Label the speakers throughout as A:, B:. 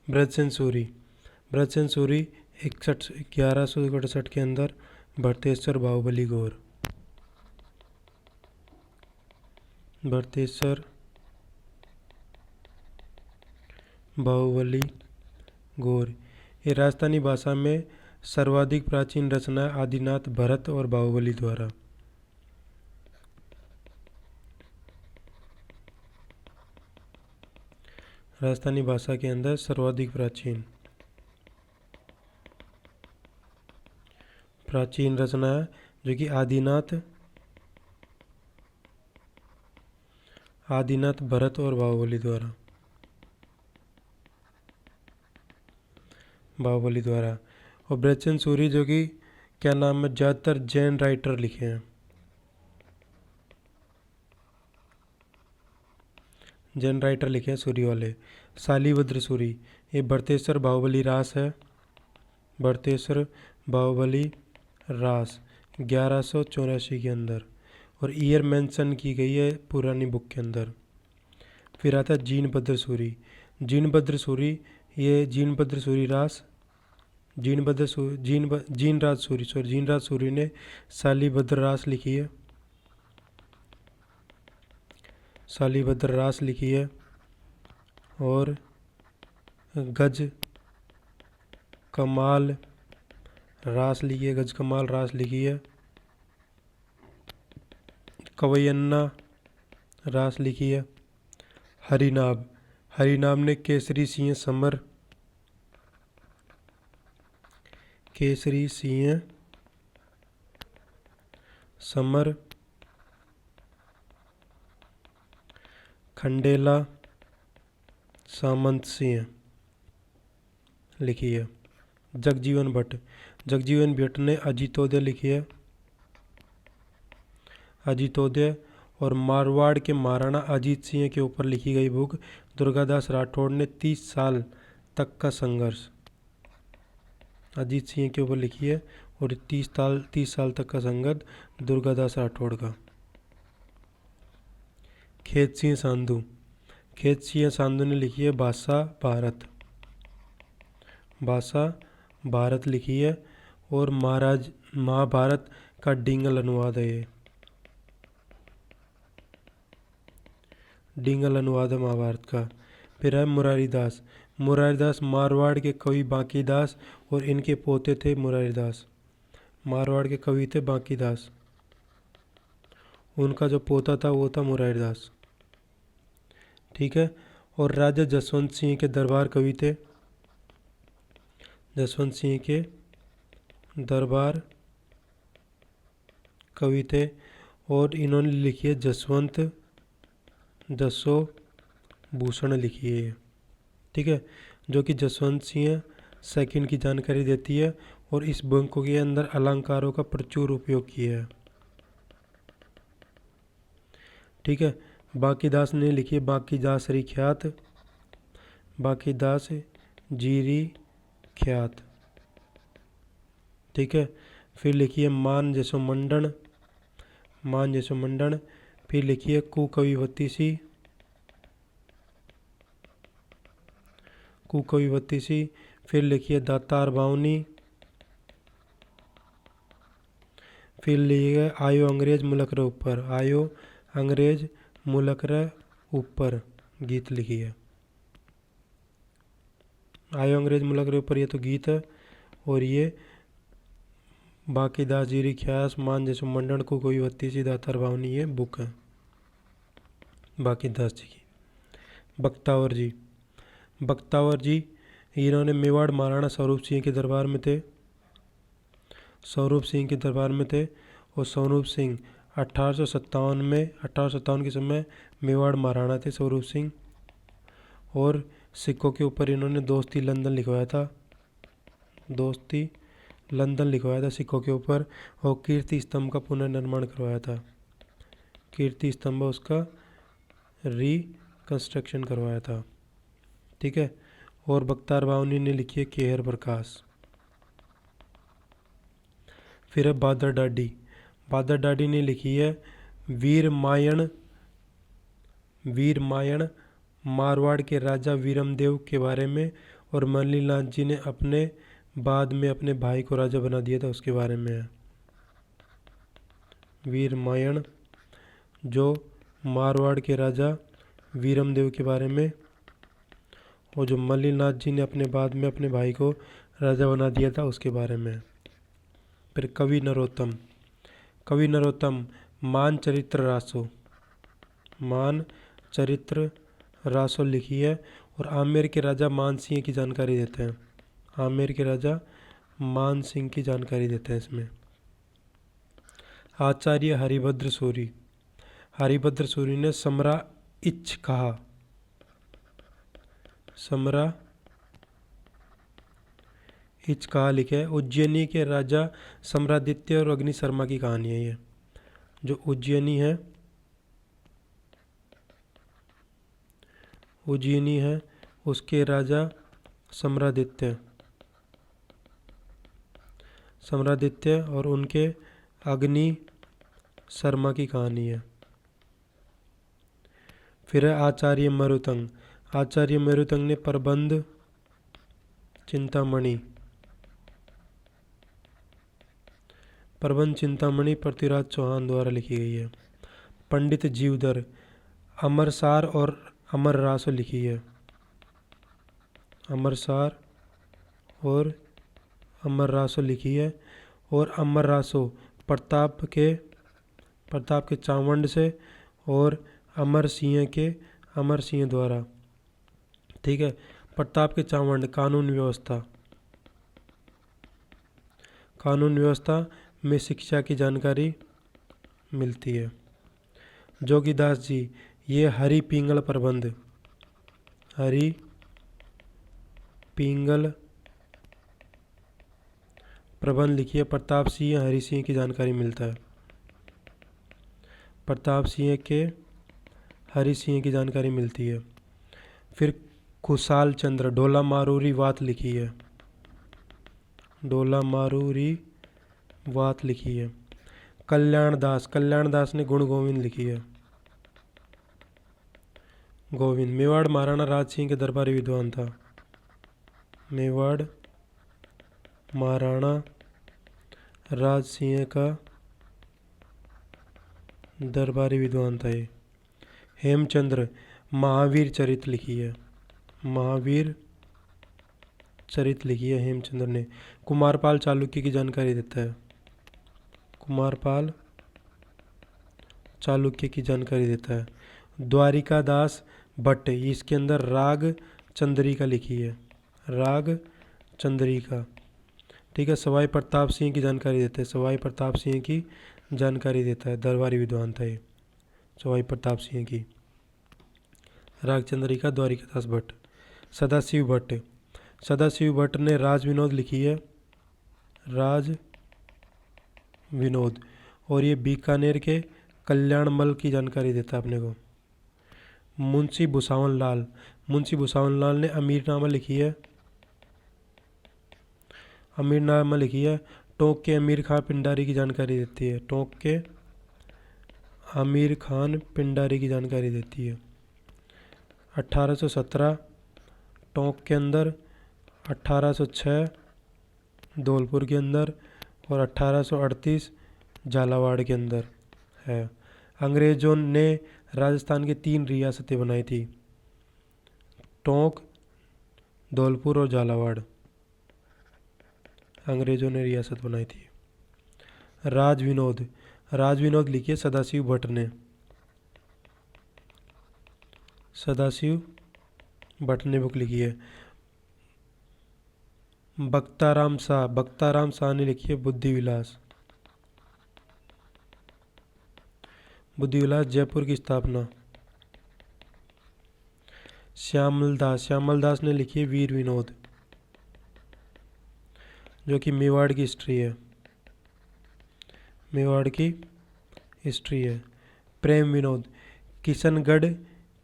A: ब्रजसेन सूरी। ब्रजसेन सूरी 1168 के अंदर भरतेश्वर बाहुबली गौर। भरतेश्वर बाहुबली गौर ये राजस्थानी भाषा में सर्वाधिक प्राचीन रचना आदिनाथ भरत और बाहुबली द्वारा। राजस्थानी भाषा के अंदर सर्वाधिक प्राचीन रचना है जो कि आदिनाथ भरत और बाहुबली द्वारा। और ब्रजसेन सूरी जो कि क्या नाम है, ज़्यादातर जैन राइटर लिखे हैं। जैन राइटर लिखे हैं सूरी वाले। शालिभद्र सूरी ये भरतेश्वर बाहुबली रास है। भरतेश्वर बाहुबली रास 1184 के अंदर, और ईयर मेंशन की गई है पुरानी बुक के अंदर। फिर आता है जीनभद्र सूरी। जीनभद्र सूरी ये जीनभद्र सूरी रास जीनराज सूरी ने शालिभद्र रास लिखी है। शालिभद्र रास लिखी है और गज कमाल रास लिखी है। कवयन्ना रास लिखी है। हरिनाभ ने केसरी सिंह समर खंडेला सामंत सिंह लिखी है। जगजीवन भट्ट ने अजितोदय लिखी है। अजितोदय और मारवाड़ के महाराणा अजीत सिंह के ऊपर लिखी गई बुक दुर्गादास राठौड़ ने 30 साल तक का संघर्ष अजीत सिंह के ऊपर लिखी है, और 30 साल तक का संघर्ष दुर्गादास राठौड़ का। खेत सिंह सांधु ने लिखी है भाषा भारत लिखी है, और महाभारत का डिंगल अनुवाद है। ये डिंगल अनुवाद है महाभारत का। फिर है मुरारी दास मारवाड़ के कवि बांकीदास और इनके पोते थे मुरारी दास। मारवाड़ के कवि थे बांकीदास, उनका जो पोता था वो था मुरारी दास। ठीक है। और राजा जसवंत सिंह के दरबार कवि थे। जसवंत सिंह के दरबार कवि थे, और इन्होंने लिखी है जसो भूषण लिखी है। ठीक है, जो कि जसवंत सिंह सेकंड की जानकारी देती है, और इस बुक के अंदर अलंकारों का प्रचुर उपयोग किया है। ठीक है। बांकीदास ने लिखी है बांकीदास जीरी ख्यात। ठीक है। फिर लिखी है मान जैसो मंडन। फिर लिखी है कुकविवती सी। फिर लिखी है दातार बावनी। फिर लिखी है आयो अंग्रेज मुलक रे ऊपर गीत लिखी है। आयो अंग्रेज मुलक रे ऊपर ये तो गीत है, और ये बांकीदास जीरी ख्यास मान जैसो मंडन कुकविवती सी दातार बावनी ये बुक है बांकीदास जी की। बख्तावर जी इन्होंने मेवाड़ महाराणा स्वरूप सिंह के दरबार में थे। और स्वरूप सिंह 1857 के समय मेवाड़ महाराणा थे स्वरूप सिंह। और सिक्कों के ऊपर इन्होंने दोस्ती लंदन लिखवाया था सिक्कों के ऊपर, और कीर्ति स्तंभ का पुनर्निर्माण करवाया था। कीर्ति स्तंभ उसका रिकंस्ट्रक्शन करवाया था। ठीक है। और बख्तार बावनी ने लिखी है केहर प्रकाश। फिर है बादर डाडी ने लिखी है वीर मायण मारवाड़ के राजा वीरमदेव के बारे में, और मल्लीनाथ जी ने अपने बाद में अपने भाई को राजा बना दिया था उसके बारे में है। वीरमायण जो मारवाड़ के राजा वीरमदेव के बारे में, और जो मल्लीनाथ जी ने अपने बाद में अपने भाई को राजा बना दिया था उसके बारे में। फिर कवि नरोत्तम मान चरित्र रासो, मान चरित्र रासो लिखी है और आमेर के राजा मान सिंह की जानकारी देते हैं। आमेर के राजा मान सिंह की जानकारी देते हैं इसमें। आचार्य हरिभद्र सूरी, हरिभद्र सूरी ने समरा इच्छ कहा, समरा इच्छ कहा लिखे। उज्जैनी के राजा सम्रादित्य और अग्नि शर्मा की कहानी है ये। जो उज्जैनी है उसके राजा सम्रादित्य और उनके अग्नि शर्मा की कहानी है। फिर है आचार्य मरुतंग, आचार्य मरुतंग ने प्रबंध चिंतामणि पृथ्वीराज चौहान द्वारा लिखी गई है। पंडित जीवधर अमरसार और अमर रासो लिखी है। अमरसार और अमर रासो लिखी है और अमर रासो प्रताप के चावंड से और अमर सिंह द्वारा। ठीक है। प्रताप के चावंड कानून व्यवस्था में शिक्षा की जानकारी मिलती है। जोगीदास जी ये हरि पिंगल प्रबंध लिखिए। प्रताप सिंह हरि सिंह की जानकारी मिलता है। प्रताप सिंह के हरि सिंह की जानकारी मिलती है। फिर खुशाल चंद्र डोला मारूरी वात लिखी है। डोला मारूरी वात लिखी है। कल्याण दास ने गुण गोविंद लिखी है। गोविंद मेवाड़ महाराणा राज सिंह के दरबारी विद्वान था। मेवाड़ महाराणा राज सिंह का दरबारी विद्वान था ये। हेमचंद्र महावीर चरित लिखी है। महावीर चरित लिखी है हेमचंद्र ने। कुमारपाल चालुक्य की जानकारी देता है। कुमारपाल चालुक्य की जानकारी देता है। द्वारिका दास भट्ट इसके अंदर राग चंद्रिका लिखी है। राग चंद्रिका। ठीक है। सवाई प्रताप सिंह की जानकारी देते हैं। सवाई प्रताप सिंह की जानकारी देता है। दरबारी विद्वान था ये सवाई प्रताप सिंह की। राग चंद्रिका द्वारिका दास भट्ट। सदाशिव भट्ट ने राज विनोद लिखी है। राज विनोद। और ये बीकानेर के कल्याणमल की जानकारी देता है अपने को। मुंशी भुसावन लाल ने अमीरनामा लिखी है। टोंक के अमीर खान पिंडारी की जानकारी देती है। टोंक के अमीर खान पिंडारी की जानकारी देती है। 1817 टोंक के अंदर, 1806 धौलपुर के अंदर और 1838 झालावाड़ के अंदर है। अंग्रेज़ों ने राजस्थान की 3 रियासतें बनाई थी, टोंक, धौलपुर और झालावाड़। अंग्रेज़ों ने रियासत बनाई थी। राज विनोद लिखिए सदाशिव भट्ट ने बुक लिखी है। बख्ताराम शाह ने लिखी है बुद्धि विलास जयपुर की स्थापना। श्यामल दास ने लिखी है वीर विनोद जो कि मेवाड़ की हिस्ट्री है। प्रेम विनोद किशनगढ़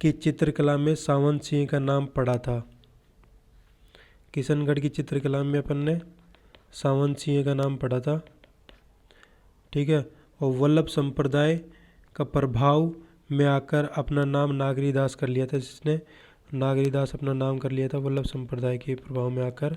A: की चित्रकला में सावंत सिंह का नाम पड़ा था। किशनगढ़ की चित्रकला में अपन ने सावंत सिंह का नाम पड़ा था। ठीक है। और वल्लभ संप्रदाय का प्रभाव में आकर अपना नाम नागरी दास कर लिया था जिसने नागरीदास अपना नाम कर लिया था वल्लभ संप्रदाय के प्रभाव में आकर।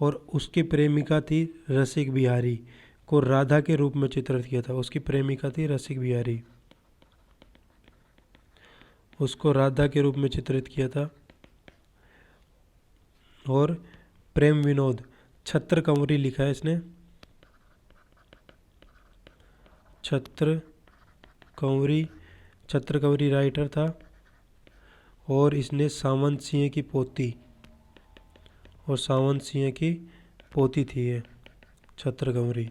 A: और उसकी प्रेमिका थी रसिक बिहारी, को राधा के रूप में चित्रित किया था। उसकी प्रेमिका थी रसिक बिहारी, उसको राधा के रूप में चित्रित किया था। और प्रेम विनोद, छत्र कंवरी लिखा है इसने, छत्र कंवरी राइटर था। और इसने सावंत सिंह की पोती, और सावंत सिंह की पोती थी ये छत्र कंवरी,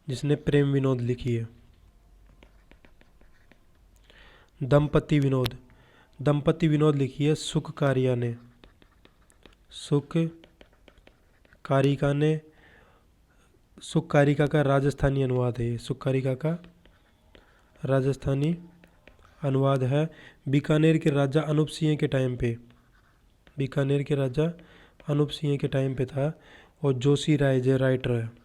A: जिसने प्रेम विनोद लिखी है। दंपति विनोद लिखी है सुख कारिका ने। सुख कारिका का राजस्थानी अनुवाद है। सुख कारिका का राजस्थानी अनुवाद है। बीकानेर के राजा अनूप सिंह के टाइम पे था। और जोशी राय जो राइटर है।